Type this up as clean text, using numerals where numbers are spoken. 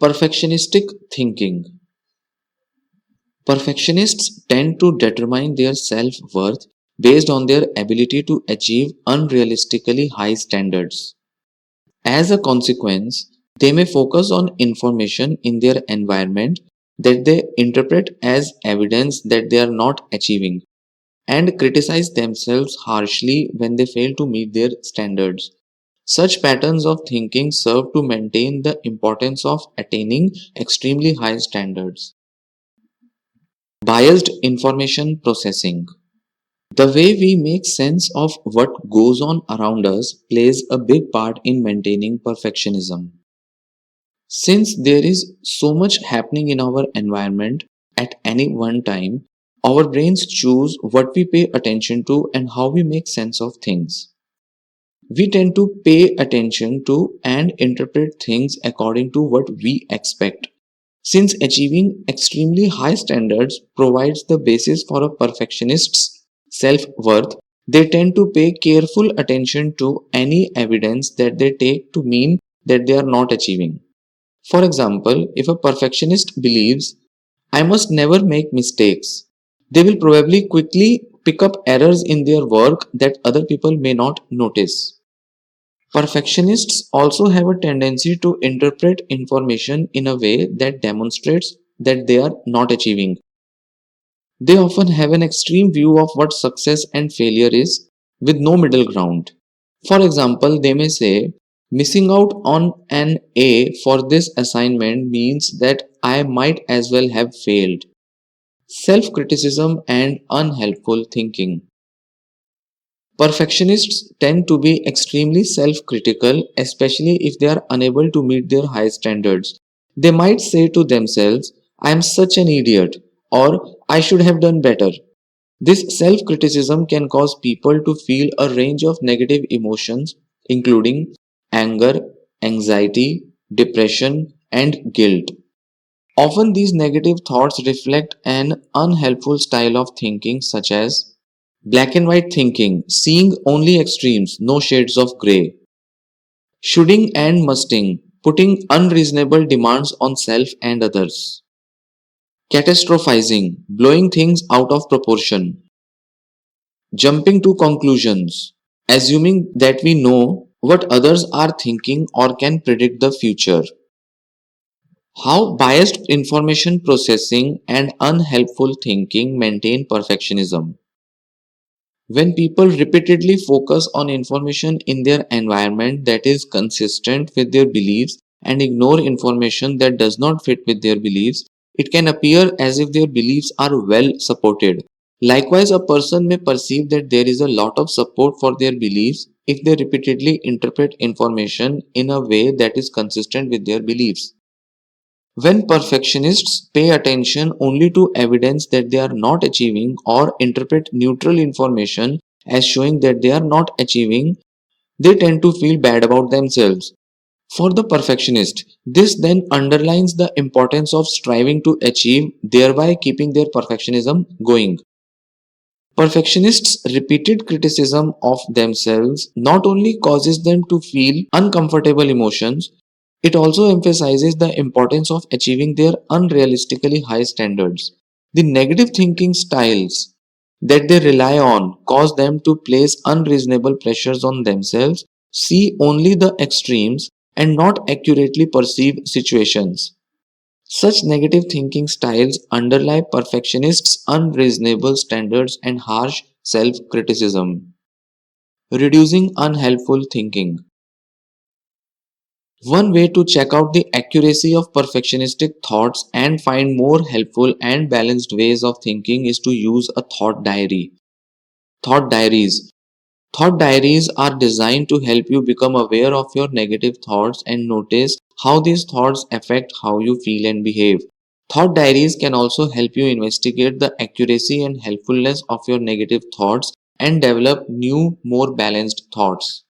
Perfectionistic thinking. Perfectionists tend to determine their self worth based on their ability to achieve unrealistically high standards. As a consequence, they may focus on information in their environment that they interpret as evidence that they are not achieving, and criticize themselves harshly when they fail to meet their standards. Such patterns of thinking serve to maintain the importance of attaining extremely high standards. Biased information processing. The way we make sense of what goes on around us plays a big part in maintaining perfectionism. Since there is so much happening in our environment at any one time, our brains choose what we pay attention to and how we make sense of things. We tend to pay attention to and interpret things according to what we expect. Since achieving extremely high standards provides the basis for a perfectionist's self worth, they tend to pay careful attention to any evidence that they take to mean that they are not achieving. For example, if a perfectionist believes, I must never make mistakes, they will probably quickly pick up errors in their work that other people may not notice. Perfectionists also have a tendency to interpret information in a way that demonstrates that they are not achieving. They often have an extreme view of what success and failure is, with no middle ground. For example, they may say, missing out on an A for this assignment means that I might as well have failed. Self criticism and unhelpful thinking. Perfectionists tend to be extremely self critical, especially if they are unable to meet their high standards. They might say to themselves, I am such an idiot, or I should have done better. This self criticism can cause people to feel a range of negative emotions, including anger, anxiety, depression, and guilt. Often, these negative thoughts reflect an unhelpful style of thinking, such as black and white thinking, seeing only extremes, no shades of grey, shoulding and musting, putting unreasonable demands on self and others, catastrophizing, blowing things out of proportion, jumping to conclusions, assuming that we know what others are thinking or can predict the future. How biased information processing and unhelpful thinking maintain perfectionism. When people repeatedly focus on information in their environment that is consistent with their beliefs and ignore information that does not fit with their beliefs, it can appear as if their beliefs are well supported. Likewise, a person may perceive that there is a lot of support for their beliefs if they repeatedly interpret information in a way that is consistent with their beliefs. When perfectionists pay attention only to evidence that they are not achieving or interpret neutral information as showing that they are not achieving, they tend to feel bad about themselves. For the perfectionist, this then underlines the importance of striving to achieve, thereby keeping their perfectionism going. Perfectionists' repeated criticism of themselves not only causes them to feel uncomfortable emotions, it also emphasizes the importance of achieving their unrealistically high standards. The negative thinking styles that they rely on cause them to place unreasonable pressures on themselves, see only the extremes, and not accurately perceive situations. Such negative thinking styles underlie perfectionists' unreasonable standards and harsh self criticism. Reducing unhelpful thinking. One way to check out the accuracy of perfectionistic thoughts and find more helpful and balanced ways of thinking is to use a thought diary. Thought diaries. Thought diaries are designed to help you become aware of your negative thoughts and notice how these thoughts affect how you feel and behave. Thought diaries can also help you investigate the accuracy and helpfulness of your negative thoughts and develop new, more balanced thoughts.